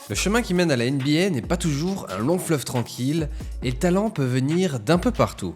Le chemin qui mène à la NBA n'est pas toujours un long fleuve tranquille et le talent peut venir d'un peu partout.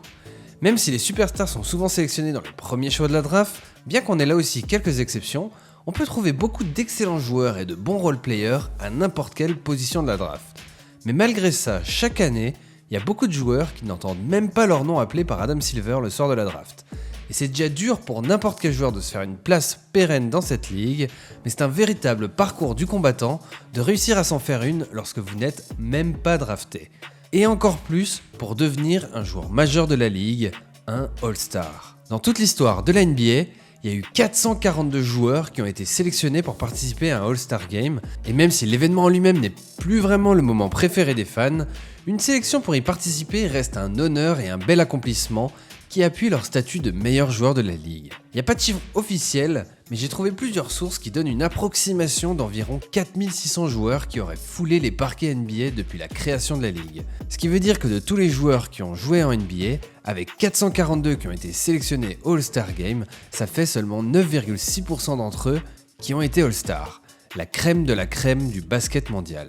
Même si les superstars sont souvent sélectionnés dans les premiers choix de la draft, bien qu'on ait là aussi quelques exceptions, on peut trouver beaucoup d'excellents joueurs et de bons role-players à n'importe quelle position de la draft. Mais malgré ça, chaque année, il y a beaucoup de joueurs qui n'entendent même pas leur nom appelé par Adam Silver le soir de la draft. Et c'est déjà dur pour n'importe quel joueur de se faire une place pérenne dans cette ligue, mais c'est un véritable parcours du combattant de réussir à s'en faire une lorsque vous n'êtes même pas drafté. Et encore plus pour devenir un joueur majeur de la ligue, un All-Star. Dans toute l'histoire de la NBA, il y a eu 442 joueurs qui ont été sélectionnés pour participer à un All-Star Game, et même si l'événement en lui-même n'est plus vraiment le moment préféré des fans, une sélection pour y participer reste un honneur et un bel accomplissement qui appuient leur statut de meilleur joueur de la ligue. Il n'y a pas de chiffre officiel, mais j'ai trouvé plusieurs sources qui donnent une approximation d'environ 4600 joueurs qui auraient foulé les parquets NBA depuis la création de la ligue. Ce qui veut dire que de tous les joueurs qui ont joué en NBA, avec 442 qui ont été sélectionnés All-Star Game, ça fait seulement 9,6% d'entre eux qui ont été All-Star, la crème de la crème du basket mondial.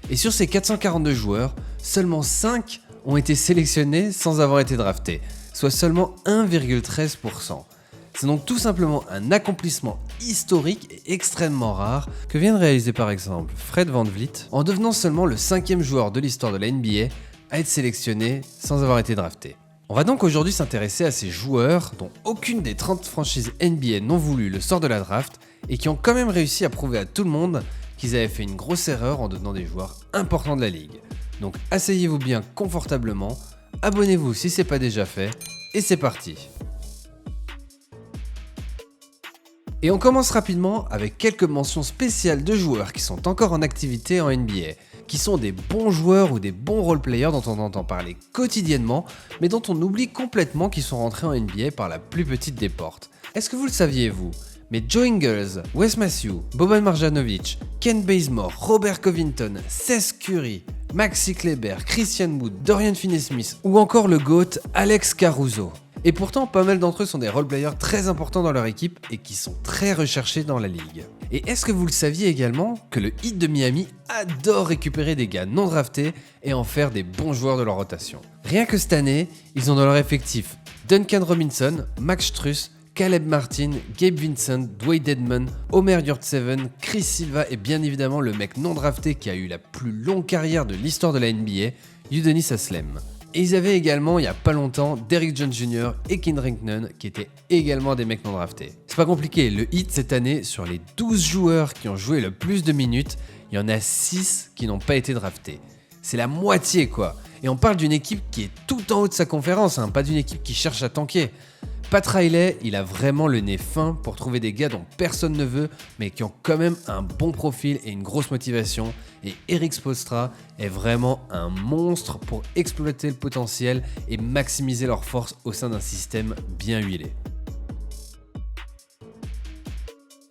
Et sur ces 442 joueurs, seulement 5 ont été sélectionnés sans avoir été draftés, soit seulement 1,13%. C'est donc tout simplement un accomplissement historique et extrêmement rare que vient de réaliser par exemple Fred VanVleet en devenant seulement le 5e joueur de l'histoire de la NBA à être sélectionné sans avoir été drafté. On va donc aujourd'hui s'intéresser à ces joueurs dont aucune des 30 franchises NBA n'ont voulu le sort de la draft et qui ont quand même réussi à prouver à tout le monde qu'ils avaient fait une grosse erreur en devenant des joueurs importants de la ligue. Donc asseyez-vous bien confortablement, abonnez-vous si c'est pas déjà fait, et c'est parti. Et on commence rapidement avec quelques mentions spéciales de joueurs qui sont encore en activité en NBA, qui sont des bons joueurs ou des bons role-players dont on entend parler quotidiennement, mais dont on oublie complètement qu'ils sont rentrés en NBA par la plus petite des portes. Est-ce que vous le saviez vous ? Mais Joe Ingles, Wes Matthews, Boban Marjanovic, Ken Bazemore, Robert Covington, Seth Curry, Maxi Kleber, Christian Wood, Dorian Finney-Smith ou encore le GOAT Alex Caruso. Et pourtant, pas mal d'entre eux sont des role-players très importants dans leur équipe et qui sont très recherchés dans la ligue. Et est-ce que vous le saviez également que le Heat de Miami adore récupérer des gars non draftés et en faire des bons joueurs de leur rotation ? Rien que cette année, ils ont dans leur effectif Duncan Robinson, Max Strus, Caleb Martin, Gabe Vincent, Dwayne Dedmon, Omer Yurtseven, Chris Silva et bien évidemment le mec non drafté qui a eu la plus longue carrière de l'histoire de la NBA, Udonis Haslem. Et ils avaient également il y a pas longtemps Derrick Jones Jr. et Kendrick Nunn qui étaient également des mecs non draftés. C'est pas compliqué, le Heat cette année, sur les 12 joueurs qui ont joué le plus de minutes, il y en a 6 qui n'ont pas été draftés. C'est la moitié quoi. Et on parle d'une équipe qui est tout en haut de sa conférence, pas d'une équipe qui cherche à tanker. Pat Riley, il a vraiment le nez fin pour trouver des gars dont personne ne veut, mais qui ont quand même un bon profil et une grosse motivation. Et Erik Spoelstra est vraiment un monstre pour exploiter le potentiel et maximiser leur force au sein d'un système bien huilé.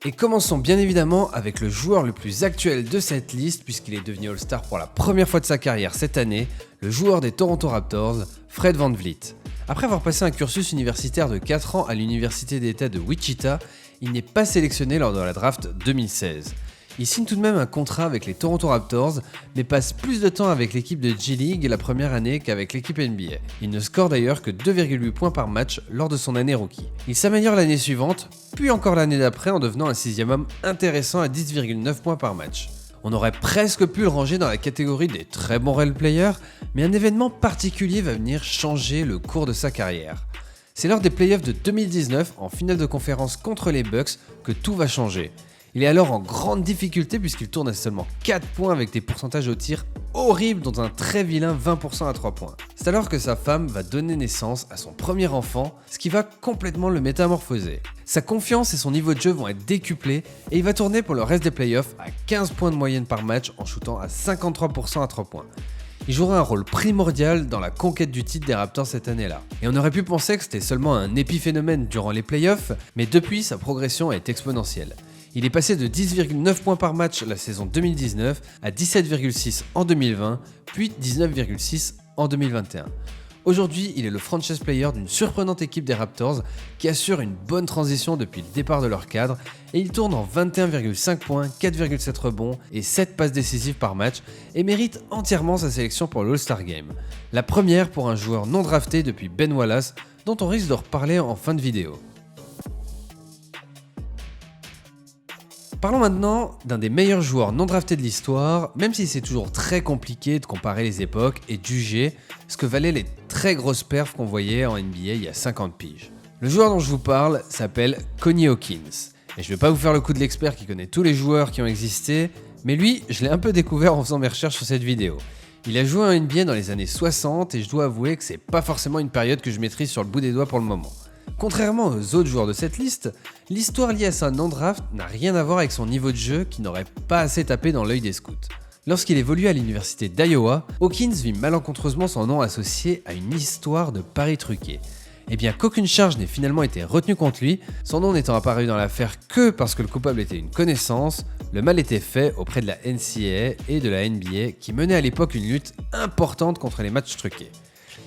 Et commençons bien évidemment avec le joueur le plus actuel de cette liste, puisqu'il est devenu All-Star pour la première fois de sa carrière cette année, le joueur des Toronto Raptors, Fred VanVleet. Après avoir passé un cursus universitaire de 4 ans à l'université d'État de Wichita, il n'est pas sélectionné lors de la draft 2016. Il signe tout de même un contrat avec les Toronto Raptors, mais passe plus de temps avec l'équipe de G-League la première année qu'avec l'équipe NBA. Il ne score d'ailleurs que 2,8 points par match lors de son année rookie. Il s'améliore l'année suivante, puis encore l'année d'après en devenant un 6e homme intéressant à 10,9 points par match. On aurait presque pu le ranger dans la catégorie des très bons role-players, mais un événement particulier va venir changer le cours de sa carrière. C'est lors des playoffs de 2019, en finale de conférence contre les Bucks, que tout va changer. Il est alors en grande difficulté puisqu'il tourne à seulement 4 points avec des pourcentages au tir horribles dont un très vilain 20% à 3 points. C'est alors que sa femme va donner naissance à son premier enfant, ce qui va complètement le métamorphoser. Sa confiance et son niveau de jeu vont être décuplés et il va tourner pour le reste des playoffs à 15 points de moyenne par match en shootant à 53% à 3 points. Il jouera un rôle primordial dans la conquête du titre des Raptors cette année-là. Et on aurait pu penser que c'était seulement un épiphénomène durant les playoffs, mais depuis sa progression est exponentielle. Il est passé de 10,9 points par match la saison 2019 à 17,6 en 2020, puis 19,6 en 2021. Aujourd'hui, il est le franchise player d'une surprenante équipe des Raptors qui assure une bonne transition depuis le départ de leur cadre et il tourne en 21,5 points, 4,7 rebonds et 7 passes décisives par match et mérite entièrement sa sélection pour l'All-Star Game. La première pour un joueur non drafté depuis Ben Wallace dont on risque de reparler en fin de vidéo. Parlons maintenant d'un des meilleurs joueurs non draftés de l'histoire, même si c'est toujours très compliqué de comparer les époques et de juger ce que valaient les très grosses perfs qu'on voyait en NBA il y a 50 piges. Le joueur dont je vous parle s'appelle Connie Hawkins. Et je vais pas vous faire le coup de l'expert qui connaît tous les joueurs qui ont existé, mais lui, je l'ai un peu découvert en faisant mes recherches sur cette vidéo. Il a joué en NBA dans les années 60 et je dois avouer que c'est pas forcément une période que je maîtrise sur le bout des doigts pour le moment. Contrairement aux autres joueurs de cette liste, l'histoire liée à sa non-draft n'a rien à voir avec son niveau de jeu qui n'aurait pas assez tapé dans l'œil des scouts. Lorsqu'il évolue à l'université d'Iowa, Hawkins vit malencontreusement son nom associé à une histoire de paris truqués. Et bien qu'aucune charge n'ait finalement été retenue contre lui, son nom n'étant apparu dans l'affaire que parce que le coupable était une connaissance, le mal était fait auprès de la NCAA et de la NBA qui menaient à l'époque une lutte importante contre les matchs truqués.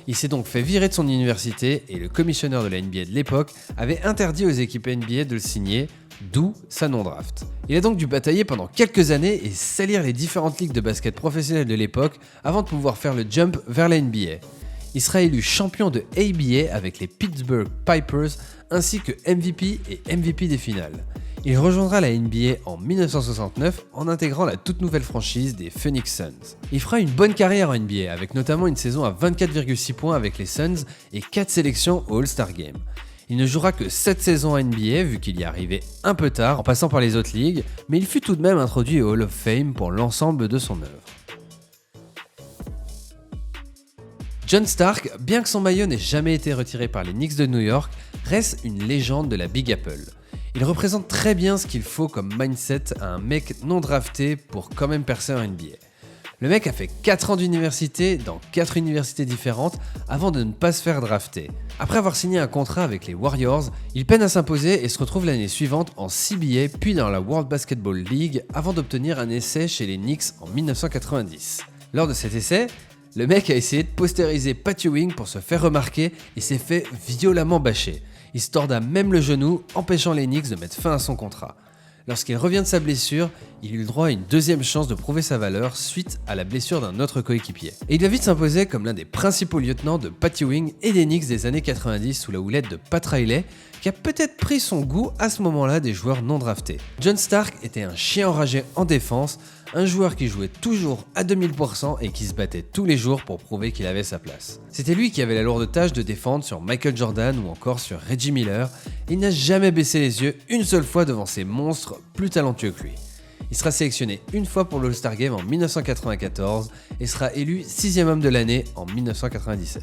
Il s'est donc fait virer de son université et le commissionneur de la NBA de l'époque avait interdit aux équipes NBA de le signer, d'où sa non-draft. Il a donc dû batailler pendant quelques années et salir les différentes ligues de basket professionnelles de l'époque avant de pouvoir faire le jump vers la NBA. Il sera élu champion de ABA avec les Pittsburgh Pipers ainsi que MVP et MVP des finales. Il rejoindra la NBA en 1969 en intégrant la toute nouvelle franchise des Phoenix Suns. Il fera une bonne carrière en NBA avec notamment une saison à 24,6 points avec les Suns et 4 sélections au All-Star Game. Il ne jouera que 7 saisons en NBA vu qu'il y est arrivé un peu tard en passant par les autres ligues, mais il fut tout de même introduit au Hall of Fame pour l'ensemble de son œuvre. John Stark, bien que son maillot n'ait jamais été retiré par les Knicks de New York, reste une légende de la Big Apple. Il représente très bien ce qu'il faut comme mindset à un mec non drafté pour quand même percer en NBA. Le mec a fait 4 ans d'université dans 4 universités différentes avant de ne pas se faire drafter. Après avoir signé un contrat avec les Warriors, il peine à s'imposer et se retrouve l'année suivante en CBA puis dans la World Basketball League avant d'obtenir un essai chez les Knicks en 1990. Lors de cet essai, le mec a essayé de postériser Pat Ewing pour se faire remarquer et s'est fait violemment bâcher. Il se torda même le genou, empêchant les Knicks de mettre fin à son contrat. Lorsqu'il revient de sa blessure, il eut le droit à une deuxième chance de prouver sa valeur suite à la blessure d'un autre coéquipier. Et il va vite s'imposer comme l'un des principaux lieutenants de Pat Ewing et des Knicks des années 90 sous la houlette de Pat Riley, qui a peut-être pris son goût à ce moment-là des joueurs non draftés. John Stark était un chien enragé en défense, un joueur qui jouait toujours à 2000% et qui se battait tous les jours pour prouver qu'il avait sa place. C'était lui qui avait la lourde tâche de défendre sur Michael Jordan ou encore sur Reggie Miller, et il n'a jamais baissé les yeux une seule fois devant ces monstres plus talentueux que lui. Il sera sélectionné une fois pour l'All-Star Game en 1994 et sera élu 6e homme de l'année en 1997.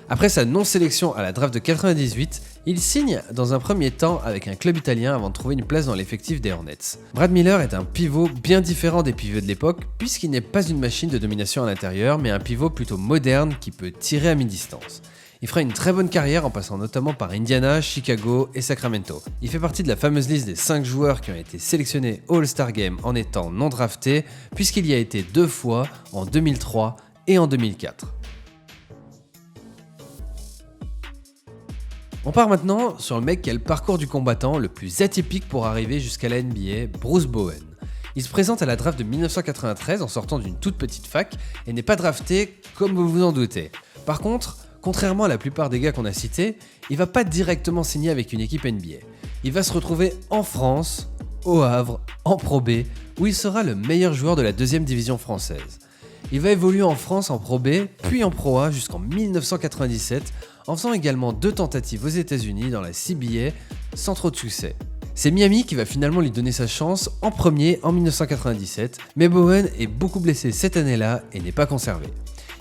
Après sa non-sélection à la draft de 98, il signe dans un premier temps avec un club italien avant de trouver une place dans l'effectif des Hornets. Brad Miller est un pivot bien différent des pivots de l'époque puisqu'il n'est pas une machine de domination à l'intérieur mais un pivot plutôt moderne qui peut tirer à mi-distance. Il fera une très bonne carrière en passant notamment par Indiana, Chicago et Sacramento. Il fait partie de la fameuse liste des 5 joueurs qui ont été sélectionnés au All-Star Game en étant non draftés puisqu'il y a été 2 fois en 2003 et en 2004. On part maintenant sur le mec qui a le parcours du combattant le plus atypique pour arriver jusqu'à la NBA, Bruce Bowen. Il se présente à la draft de 1993 en sortant d'une toute petite fac et n'est pas drafté comme vous vous en doutez. Par contre, contrairement à la plupart des gars qu'on a cités, il va pas directement signer avec une équipe NBA. Il va se retrouver en France, au Havre, en Pro B, où il sera le meilleur joueur de la 2e division française. Il va évoluer en France en Pro B, puis en Pro A jusqu'en 1997, en faisant également 2 tentatives aux États-Unis dans la CBA sans trop de succès. C'est Miami qui va finalement lui donner sa chance en premier en 1997, mais Bowen est beaucoup blessé cette année-là et n'est pas conservé.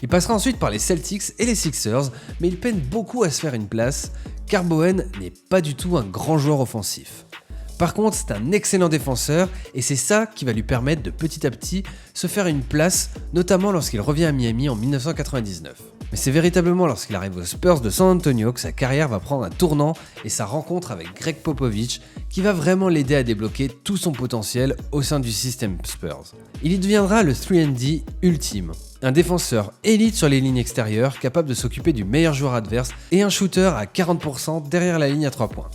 Il passera ensuite par les Celtics et les Sixers, mais il peine beaucoup à se faire une place, car Bowen n'est pas du tout un grand joueur offensif. Par contre, c'est un excellent défenseur et c'est ça qui va lui permettre de petit à petit se faire une place, notamment lorsqu'il revient à Miami en 1999. Mais c'est véritablement lorsqu'il arrive aux Spurs de San Antonio que sa carrière va prendre un tournant et sa rencontre avec Greg Popovich qui va vraiment l'aider à débloquer tout son potentiel au sein du système Spurs. Il y deviendra le 3&D ultime, un défenseur élite sur les lignes extérieures capable de s'occuper du meilleur joueur adverse et un shooter à 40% derrière la ligne à 3 points.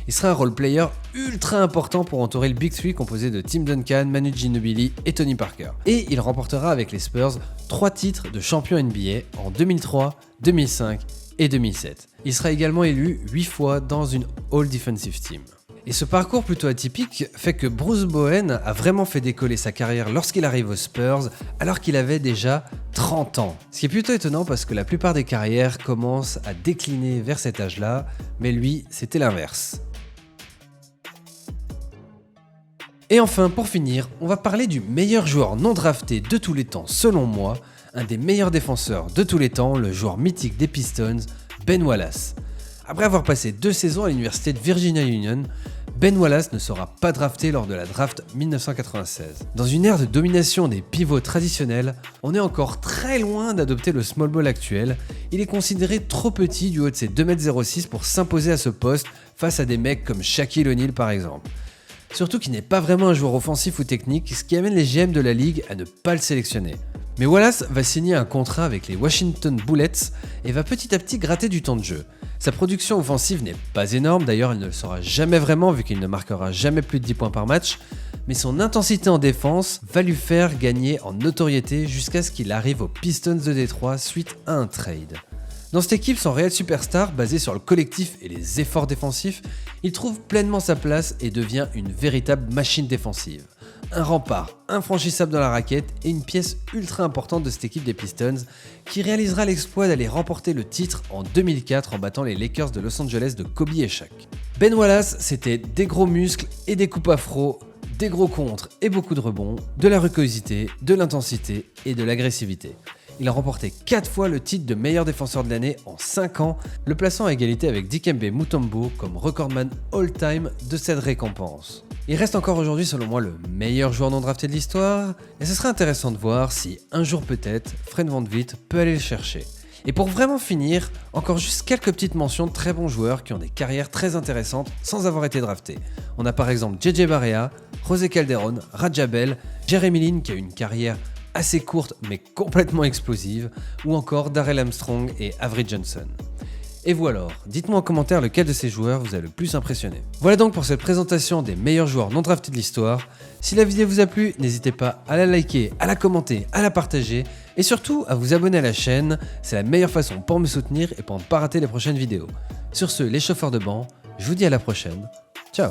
Il sera un role player ultra important pour entourer le Big Three composé de Tim Duncan, Manu Ginobili et Tony Parker. Et il remportera avec les Spurs 3 titres de champion NBA en 2003, 2005 et 2007. Il sera également élu 8 fois dans une All Defensive Team. Et ce parcours plutôt atypique fait que Bruce Bowen a vraiment fait décoller sa carrière lorsqu'il arrive aux Spurs alors qu'il avait déjà 30 ans. Ce qui est plutôt étonnant parce que la plupart des carrières commencent à décliner vers cet âge-là, mais lui, c'était l'inverse. Et enfin, pour finir, on va parler du meilleur joueur non drafté de tous les temps selon moi, un des meilleurs défenseurs de tous les temps, le joueur mythique des Pistons, Ben Wallace. Après avoir passé 2 saisons à l'université de Virginia Union, Ben Wallace ne sera pas drafté lors de la draft 1996. Dans une ère de domination des pivots traditionnels, on est encore très loin d'adopter le small ball actuel. Il est considéré trop petit du haut de ses 2,06 m pour s'imposer à ce poste face à des mecs comme Shaquille O'Neal par exemple. Surtout qu'il n'est pas vraiment un joueur offensif ou technique, ce qui amène les GM de la ligue à ne pas le sélectionner. Mais Wallace va signer un contrat avec les Washington Bullets et va petit à petit gratter du temps de jeu. Sa production offensive n'est pas énorme, d'ailleurs il ne le sera jamais vraiment vu qu'il ne marquera jamais plus de 10 points par match, mais son intensité en défense va lui faire gagner en notoriété jusqu'à ce qu'il arrive aux Pistons de Détroit suite à un trade. Dans cette équipe sans réel superstar, basée sur le collectif et les efforts défensifs, il trouve pleinement sa place et devient une véritable machine défensive. Un rempart infranchissable dans la raquette et une pièce ultra importante de cette équipe des Pistons qui réalisera l'exploit d'aller remporter le titre en 2004 en battant les Lakers de Los Angeles de Kobe et Shaq. Ben Wallace, c'était des gros muscles et des coupes afro, des gros contres et beaucoup de rebonds, de la rugosité, de l'intensité et de l'agressivité. Il a remporté 4 fois le titre de meilleur défenseur de l'année en 5 ans, le plaçant à égalité avec Dikembe Mutombo comme recordman all-time de cette récompense. Il reste encore aujourd'hui selon moi le meilleur joueur non drafté de l'histoire, et ce serait intéressant de voir si un jour peut-être Fred VanVleet peut aller le chercher. Et pour vraiment finir, encore juste quelques petites mentions de très bons joueurs qui ont des carrières très intéressantes sans avoir été draftés. On a par exemple JJ Barea, José Calderón, Raja Bell, Jeremy Lin qui a une carrière assez courte mais complètement explosive, ou encore Darrell Armstrong et Avery Johnson. Et vous alors, dites-moi en commentaire lequel de ces joueurs vous a le plus impressionné. Voilà donc pour cette présentation des meilleurs joueurs non draftés de l'histoire. Si la vidéo vous a plu, n'hésitez pas à la liker, à la commenter, à la partager et surtout à vous abonner à la chaîne, c'est la meilleure façon pour me soutenir et pour ne pas rater les prochaines vidéos. Sur ce, les chauffeurs de banc, je vous dis à la prochaine, ciao.